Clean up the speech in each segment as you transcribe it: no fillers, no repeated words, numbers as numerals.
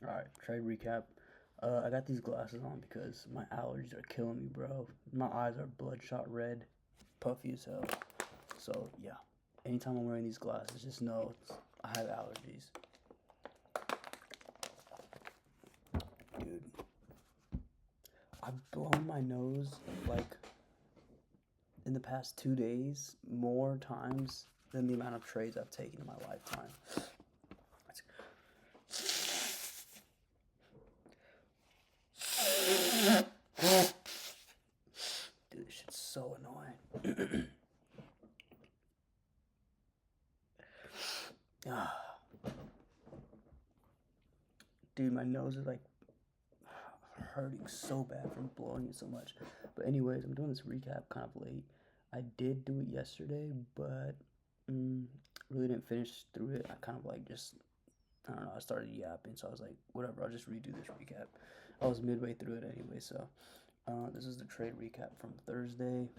Alright, trade recap. I got these glasses on because my allergies are killing me, bro. My eyes are bloodshot red, puffy as hell. So, yeah. Anytime I'm wearing these glasses, just know I have allergies. Dude, I've blown my nose, like, in the past 2 days more times than the amount of trades I've taken in my lifetime. Dude, this shit's so annoying. Dude, my nose is like hurting so bad from blowing it so much. But anyways, I'm doing this recap kind of late. I did do it yesterday, but really didn't finish through it. I kind of like just, I don't know, I started yapping, so I was like, whatever, I'll just redo this recap. I was midway through it anyway, so this is the trade recap from Thursday.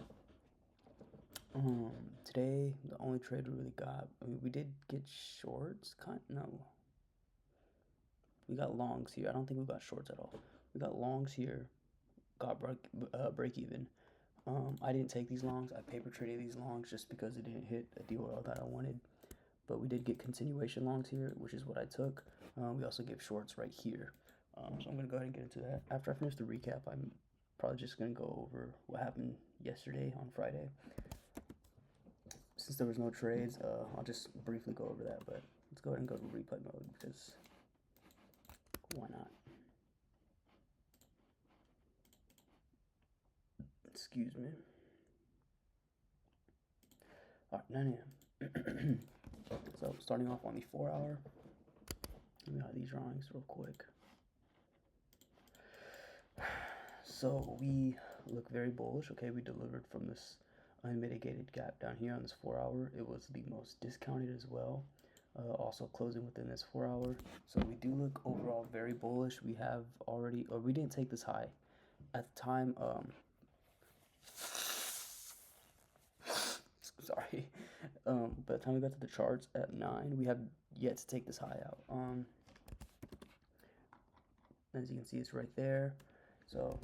Today, the only trade we really got, I mean, we did get shorts, no. We got longs here. I don't think we got shorts at all. We got longs here, got break even. I didn't take these longs. I paper traded these longs just because it didn't hit a deal that I wanted. But we did get continuation longs here, which is what I took. We also gave shorts right here. So I'm going to go ahead and get into that. After I finish the recap, I'm probably just going to go over what happened yesterday on Friday. Since there was no trades, I'll just briefly go over that. But let's go ahead and go to replay mode because why not? Excuse me. All right, 9 a.m. So starting off on the 4 hour, let me hide these drawings real quick. So we look very bullish. Okay, we delivered from this unmitigated gap down here on this 4 hour. It was the most discounted as well. Also closing within this 4 hour. So we do look overall very bullish. We have already, or we didn't take this high at the time. Sorry. By the time we got to the charts at 9, we have yet to take this high out. As you can see, it's right there. So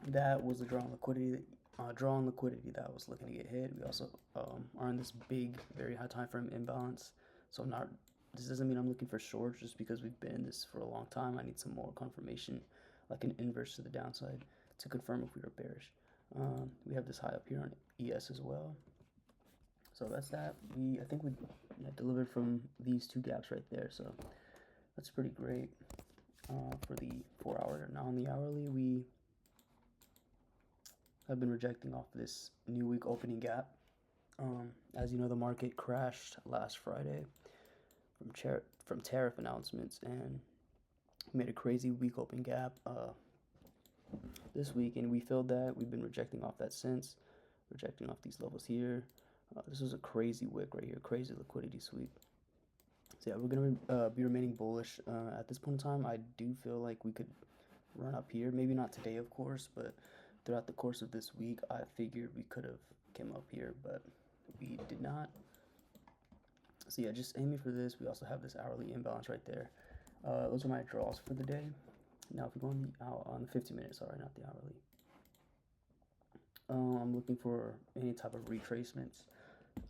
that was the draw on liquidity. That I was looking to get hit. We also are in this big, very high time frame imbalance. So I'm not. This doesn't mean I'm looking for shorts just because we've been in this for a long time. I need some more confirmation, like an inverse to the downside, to confirm if we are bearish. We have this high up here on ES as well. So that's that. I think we delivered from these two gaps right there. So that's pretty great for the 4 hour. Now on the hourly, we have been rejecting off this new week opening gap. As you know, the market crashed last Friday from tariff announcements and made a crazy week open gap this week, and we filled that. We've been rejecting off that since, rejecting off these levels here. This was a crazy wick right here, crazy liquidity sweep. So yeah, we're gonna be remaining bullish at this point in time. I do feel like we could run up here, maybe not today, of course, but throughout the course of this week, I figured we could have came up here, but we did not. So yeah, just aiming for this. We also have this hourly imbalance right there. Those are my draws for the day. Now if we go on the 50 minutes, sorry, not the hourly. I'm looking for any type of retracements.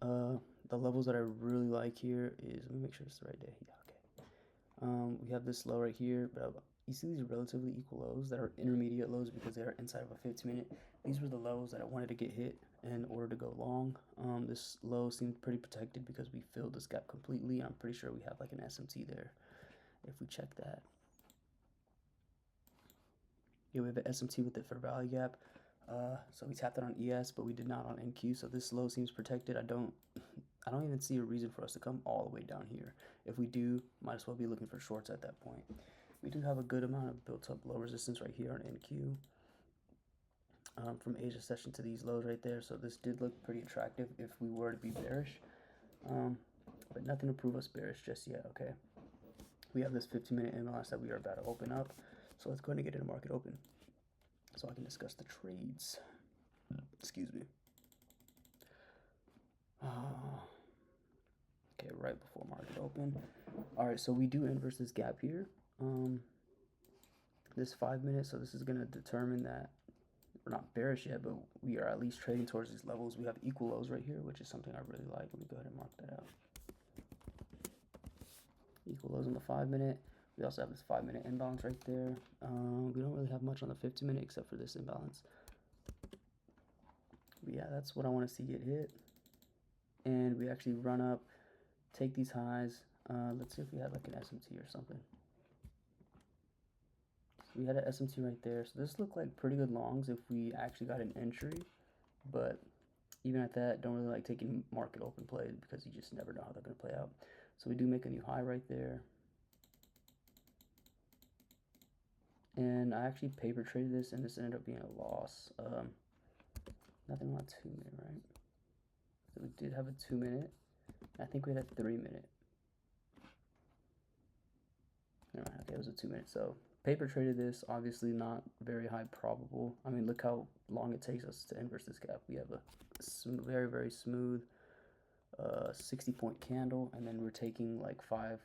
The levels that I really like here is, let me make sure it's the right day. Yeah, okay. We have this low right here, but you see these relatively equal lows that are intermediate lows because they are inside of a 15-minute. These were the lows that I wanted to get hit in order to go long. This low seemed pretty protected because we filled this gap completely. I'm pretty sure we have like an SMT there if we check that. Yeah, we have an SMT with the fair value gap. So we tapped it on ES, but we did not on NQ. So this low seems protected. I don't even see a reason for us to come all the way down here. If we do, might as well be looking for shorts at that point. We do have a good amount of built up low resistance right here on NQ. From Asia session to these lows right there. So this did look pretty attractive if we were to be bearish. But nothing to prove us bearish just yet, okay? We have this 15-minute imbalance that we are about to open up. So let's go ahead and get into market open so I can discuss the trades. Excuse me. Okay, right before market open. All right, so we do inverse this gap here. um, this 5 minutes. So this is going to determine that we're not bearish yet, but we are at least trading towards these levels. We have equal lows right here, which is something I really like. Let me go ahead and mark that out. Equal lows on the 5 minute. We also have this 5 minute imbalance right there. We don't really have much on the 50 minute except for this imbalance. But yeah, that's what I want to see get hit. And we actually run up, take these highs. Let's see if we had like an SMT or something. So we had an SMT right there. So this looked like pretty good longs if we actually got an entry. But even at that, don't really like taking market open plays because you just never know how they're going to play out. So we do make a new high right there. And I actually paper traded this, and this ended up being a loss. Nothing on 2 minute, right? So we did have a 2 minute. I think we had a 3 minute. Okay, it was a 2 minute. So paper traded this, obviously not very high probable. I mean, look how long it takes us to inverse this gap. We have a very, very smooth 60-point candle, and then we're taking like 5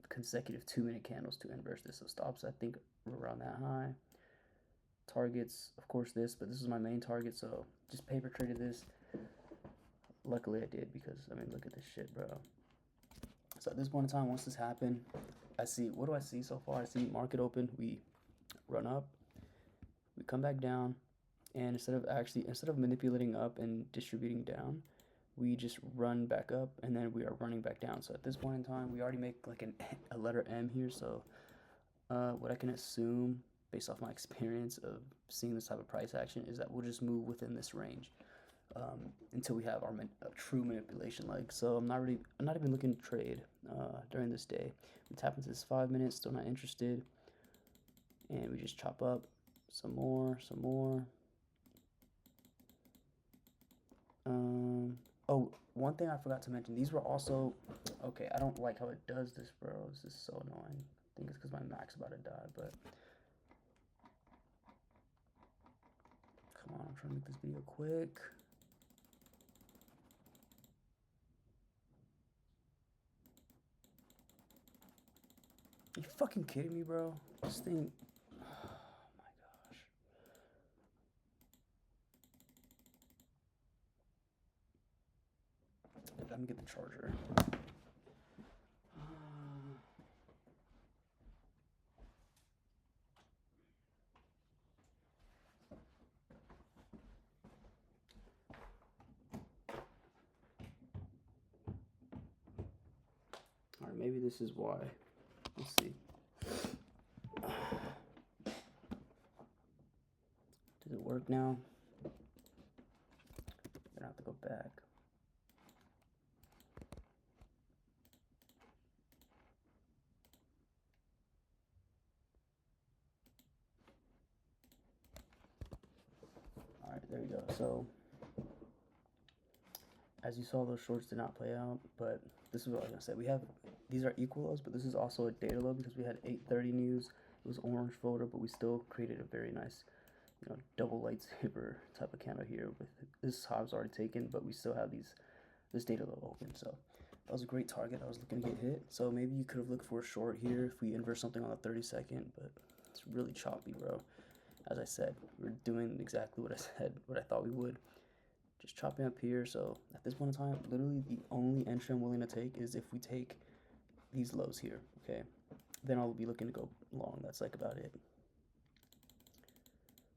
consecutive 2 minute candles to inverse this. So stops, I think, around that high. Targets, of course, this, but this is my main target, so just paper traded this. Luckily I did, because I mean, look at this shit, bro. So at this point in time, once this happened, I see, what do I see so far? I see market open, we run up, we come back down, and instead of manipulating up and distributing down, we just run back up, and then we are running back down. So at this point in time, we already make like a letter M here. So what I can assume based off my experience of seeing this type of price action is that we'll just move within this range until we have our true manipulation leg. So I'm not even looking to trade during this day. We tap into this 5 minutes, still not interested, and we just chop up some more. Oh, one thing I forgot to mention, these were also, okay, I don't like how it does this, bro. This is so annoying. I think it's because my Mac's about to die, but come on, I'm trying to make this video quick. Are you fucking kidding me, bro? This thing, oh my gosh. Let me get the charger. All right, maybe this is why. Let's see. Does it work now? I'm gonna have to go back. All right, there you go. So as you saw, those shorts did not play out, but this is what I was gonna say. We have, these are equal lows, but this is also a data low because we had 8:30 news. It was orange folder, but we still created a very nice, you know, double lightsaber type of candle here. With this high was already taken, but we still have this data low open. So that was a great target. I was looking to get hit. So maybe you could have looked for a short here if we inverse something on the 30-second, but it's really choppy, bro. As I said, we're doing exactly what I said, what I thought we would. Just chopping up here. So at this point in time, literally the only entry I'm willing to take is if we take these lows here, okay? Then I'll be looking to go long. That's like about it.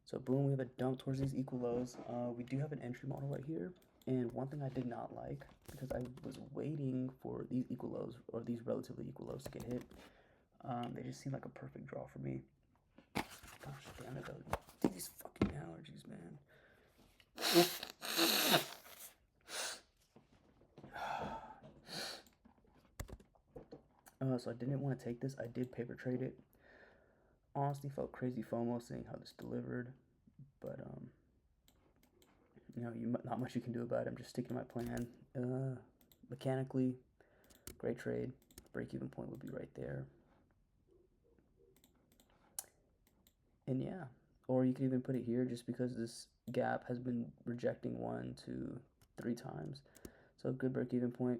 So boom, we have a dump towards these equal lows. We do have an entry model right here. And one thing I did not like, because I was waiting for these equal lows, or these relatively equal lows to get hit, they just seem like a perfect draw for me. Gosh damn it, though. Dude, these fucking allergies, man. So I didn't want to take this. I did paper trade it. Honestly, felt crazy FOMO seeing how this delivered, but you know, not much you can do about it. I'm just sticking to my plan. Mechanically, great trade. Break-even point would be right there. And yeah, or you could even put it here just because this gap has been rejecting 1, 2, 3 times. So good break-even point,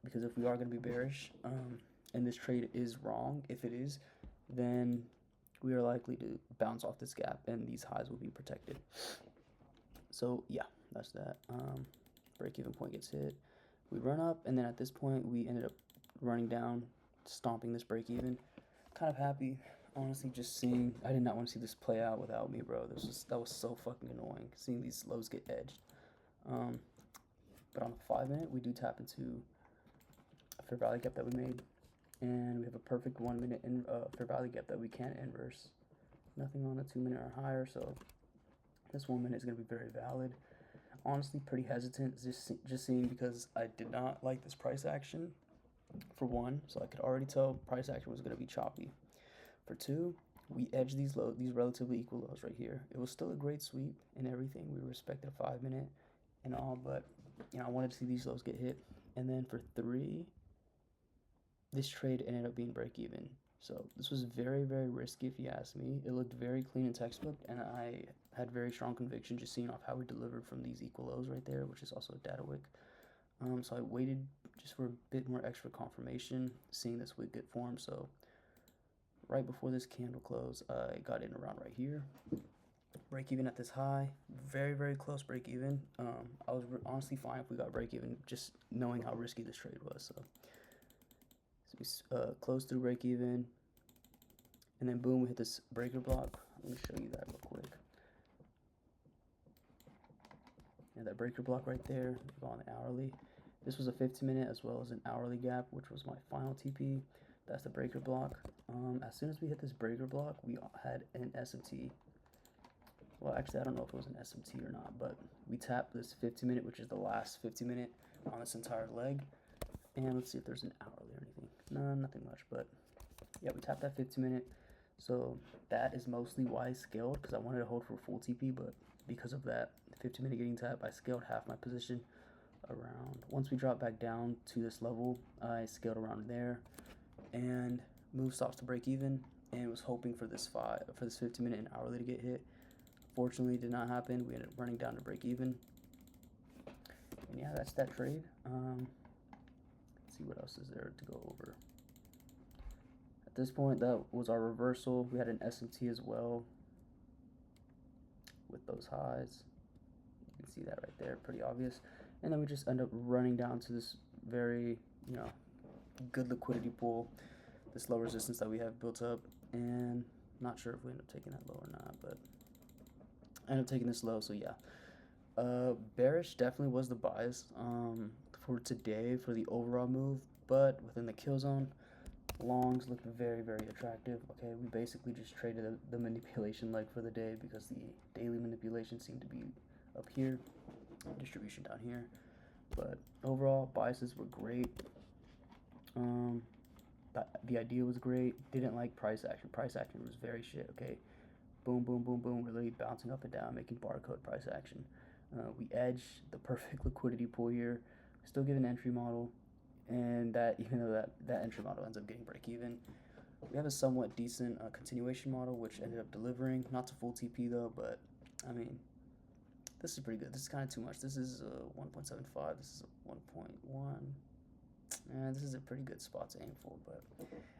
because if we are going to be bearish, and this trade is wrong, if it is, then we are likely to bounce off this gap and these highs will be protected. So yeah, that's that. Break-even point gets hit. We run up, and then at this point, we ended up running down, stomping this break-even. Kind of happy, honestly, just seeing. I did not want to see this play out without me, bro. That was so fucking annoying, seeing these lows get edged. But on the 5-minute, we do tap into a fair value gap that we made, and we have a perfect 1-minute fair value gap that we can't inverse. Nothing on the 2-minute or higher, so this 1 minute is going to be very valid. Honestly, pretty hesitant, just seeing because I did not like this price action, for one, so I could already tell price action was going to be choppy. For two, we edged these relatively equal lows right here. It was still a great sweep and everything. We respected a 5-minute and all, but I wanted to see these lows get hit. And then for three, this trade ended up being break even. So this was very, very risky if you ask me. It looked very clean and textbook, and I had very strong conviction just seeing off how we delivered from these equal lows right there, which is also a data wick. So I waited just for a bit more extra confirmation, seeing this wick get formed. So right before this candle close, I got in around right here. Break even at this high, very, very close break even. I was honestly fine if we got break even, just knowing how risky this trade was. So we closed through break even, and then boom, we hit this breaker block. Let me show you that real quick. Yeah, that breaker block right there, go on the hourly. This was a 15-minute as well as an hourly gap, which was my final TP. That's the breaker block. As soon as we hit this breaker block, we had an SMT. Well, actually, I don't know if it was an SMT or not, but we tapped this 50-minute, which is the last 50-minute on this entire leg. And let's see if there's an hourly or anything. No, nothing much, but yeah, we tapped that 50-minute. So that is mostly why I scaled, because I wanted to hold for full TP, but because of that 50-minute getting tapped, I scaled half my position around. Once we dropped back down to this level, I scaled around there and moved stops to break even, and was hoping for this 50-minute and hourly to get hit. Fortunately, it did not happen. We ended up running down to break even. And yeah, that's that trade. Let's see what else is there to go over. At this point, that was our reversal. We had an SMT as well with those highs. You can see that right there, pretty obvious. And then we just end up running down to this very, good liquidity pool, this low resistance that we have built up. And not sure if we end up taking that low or not, but I ended up taking this low, so yeah. Bearish definitely was the bias for today for the overall move, but within the kill zone, longs looked very, very attractive. Okay, we basically just traded the manipulation leg for the day because the daily manipulation seemed to be up here, distribution down here. But overall, biases were great. The idea was great. Didn't like price action. Price action was very shit. Okay, boom, boom, boom, boom. We're literally bouncing up and down, making barcode price action. We edged the perfect liquidity pool here. Still give an entry model, and that even though that entry model ends up getting break even, we have a somewhat decent continuation model, which ended up delivering. Not to full TP though, but I mean, this is pretty good. This is kind of too much. This is 1.75. This is a 1.1. And this is a pretty good spot to aim for, but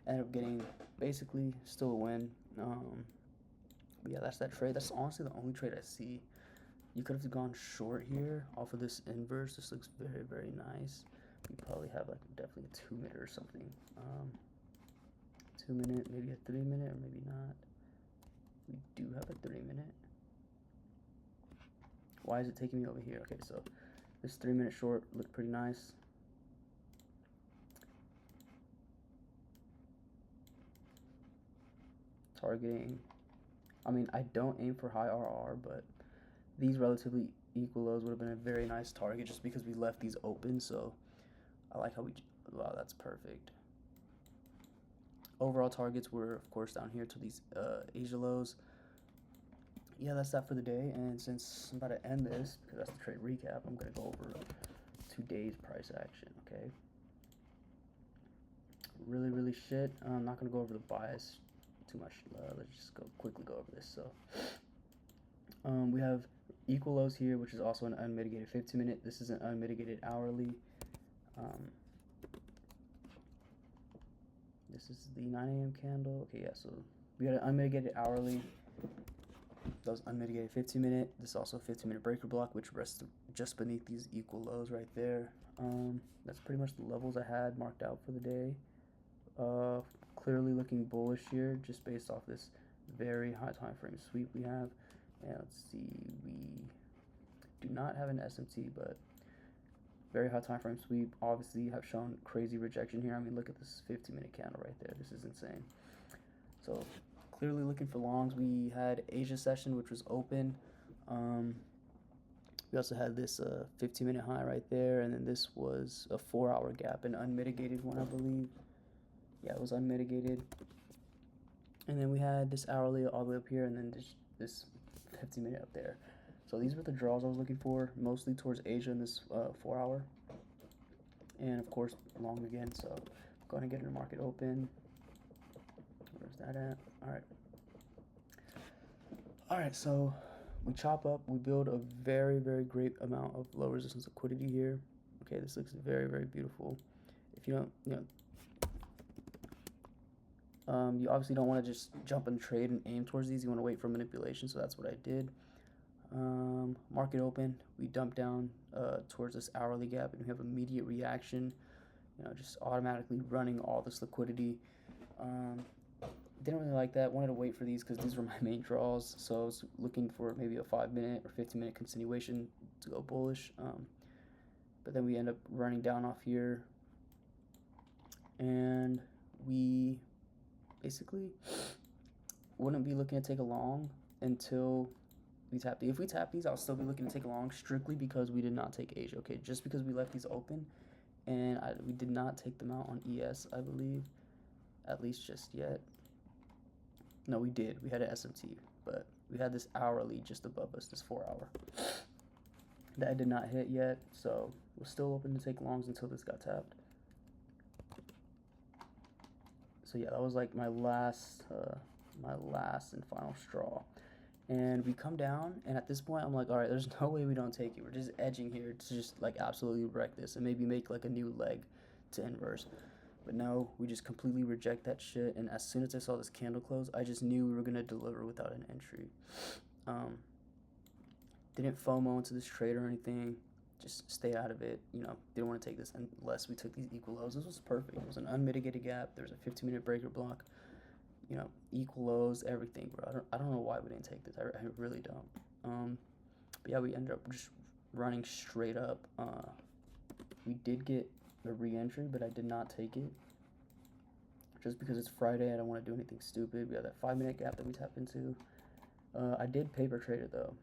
ended up getting basically still a win. But yeah, that's that trade. That's honestly the only trade I see. You could have gone short here off of this inverse. This looks very, very nice. We probably have like definitely a 2-minute or something. 2-minute, maybe a 3-minute, or maybe not. We do have a 3-minute. Why is it taking me over here? Okay, so this 3-minute short looked pretty nice. Targeting. I mean, I don't aim for high RR, but these relatively equal lows would have been a very nice target just because we left these open. So I like how wow, that's perfect. Overall targets were, of course, down here to these Asia lows. Yeah, that's that for the day. And since I'm about to end this, because that's the trade recap, I'm going to go over today's price action, okay? Really, really shit. I'm not going to go over the bias too much. Let's just quickly go over this. So we have equal lows here, which is also an unmitigated 15-minute. This is an unmitigated hourly. This is the 9 a.m. candle. Okay, yeah, so we got an unmitigated hourly. That was unmitigated 15-minute. This is also a 15-minute breaker block, which rests just beneath these equal lows right there. That's pretty much the levels I had marked out for the day. Clearly looking bullish here, just based off this very high time frame sweep we have. And let's see, we do not have an SMT, but very high time frame sweep. Obviously, have shown crazy rejection here. I mean, look at this 15-minute candle right there. This is insane. So clearly looking for longs. We had Asia session, which was open. We also had this 15-minute high right there, and then this was a 4-hour gap, an unmitigated one, I believe. Yeah, it was unmitigated. And then we had this hourly all the way up here, and then this 15-minute up there. So these were the draws I was looking for, mostly towards Asia in this 4-hour. And of course, long again. So go ahead and get in the market open. Where's that at? All right, so we chop up, we build a very, very great amount of low resistance liquidity here. Okay, this looks very, very beautiful. If you don't, you obviously don't want to just jump and trade and aim towards these. You want to wait for manipulation, so that's what I did. Market open, we dump down towards this hourly gap, and we have immediate reaction. Just automatically running all this liquidity. Didn't really like that. Wanted to wait for these because these were my main draws. So I was looking for maybe a 5-minute or 15-minute continuation to go bullish. But then we end up running down off here, and we basically wouldn't be looking to take a long until we tap these. If we tap these, I'll still be looking to take a long strictly because we did not take Asia. Okay, just because we left these open, and we did not take them out on ES, I believe, at least just yet. No, we did. We had an SMT, but we had this hourly just above us, this 4-hour. That did not hit yet, so we're still open to take longs until this got tapped. So yeah, that was like my last and final straw. And we come down, and at this point, I'm like, all right, there's no way we don't take it. We're just edging here to just like absolutely wreck this and maybe make like a new leg to inverse. But no, we just completely reject that shit. And as soon as I saw this candle close, I just knew we were going to deliver without an entry. Didn't FOMO into this trade or anything. Just stay out of it. Didn't want to take this unless we took these equal lows. This was perfect. It was an unmitigated gap. There was a 15-minute breaker block. Equal lows, everything, bro. I don't know why we didn't take this. I really don't. But yeah, we ended up just running straight up. We did get a re-entry, but I did not take it just because it's Friday. I don't want to do anything stupid. We have that 5-minute gap that we tapped into. I did paper trade it though,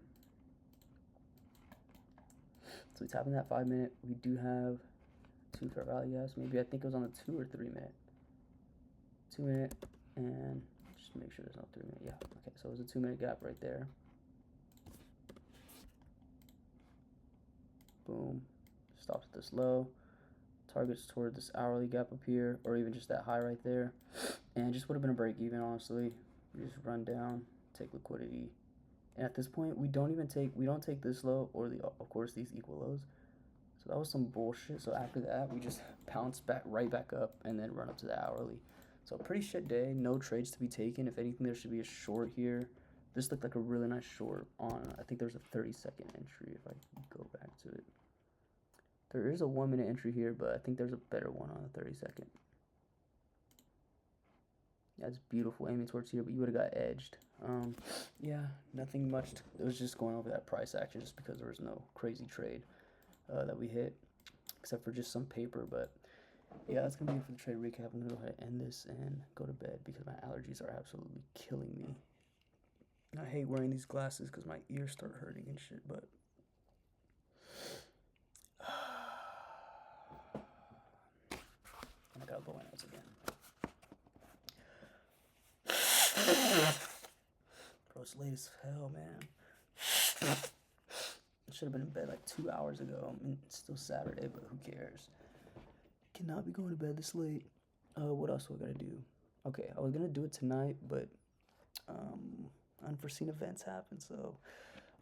so we tap in that 5-minute. We do have 2 fair value gaps. Maybe I think it was on the 2 or 3-minute. 2-minute, and just make sure there's no 3-minute. Yeah, okay, so it was a 2-minute gap right there. Boom, stops at this low. Targets toward this hourly gap up here, or even just that high right there, and just would have been a break even, honestly. We just run down, take liquidity, and at this point we don't take this low or of course these equal lows. So that was some bullshit. So after that, we just bounce right back up and then run up to the hourly. So pretty shit day. No trades to be taken. If anything, there should be a short here. This looked like a really nice short on, I think there's a 30-second entry if I go back to it. There is a 1-minute entry here, but I think there's a better one on the 30-second. Yeah, it's beautiful aiming towards here, but you would have got edged. Yeah, nothing much. It was just going over that price action just because there was no crazy trade that we hit, except for just some paper. But yeah, that's gonna be it for the trade recap. I'm gonna go ahead and end this and go to bed because my allergies are absolutely killing me. I hate wearing these glasses because my ears start hurting and shit, but I gotta blow my nose again. Bro, it's late as hell, man. I should have been in bed like 2 hours ago. I mean, it's still Saturday, but who cares? Cannot be going to bed this late. What else do I gotta do? Okay, I was gonna do it tonight, but unforeseen events happen, so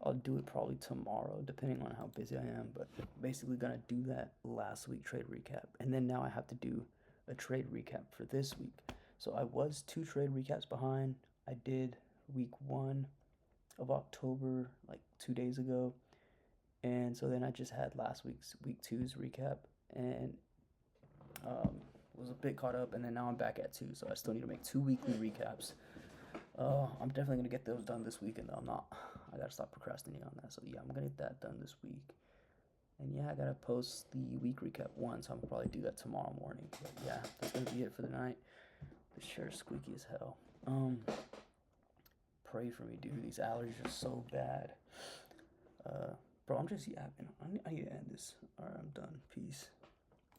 I'll do it probably tomorrow, depending on how busy I am. But basically gonna do that last week trade recap, and then now I have to do a trade recap for this week. So I was 2 trade recaps behind. I did week 1 of October like 2 days ago, and so then I just had last week's week 2's recap, and was a bit caught up, and then now I'm back at 2, so I still need to make 2 weekly recaps. I'm definitely gonna get those done this weekend though. I gotta stop procrastinating on that. So yeah, I'm gonna get that done this week. And yeah, I gotta post the week recap once. So I'm gonna probably do that tomorrow morning. But yeah, that's gonna be it for the night. The chair's squeaky as hell. Pray for me, dude. These allergies are so bad. Bro, I'm just yapping. I need to end this. Alright, I'm done. Peace.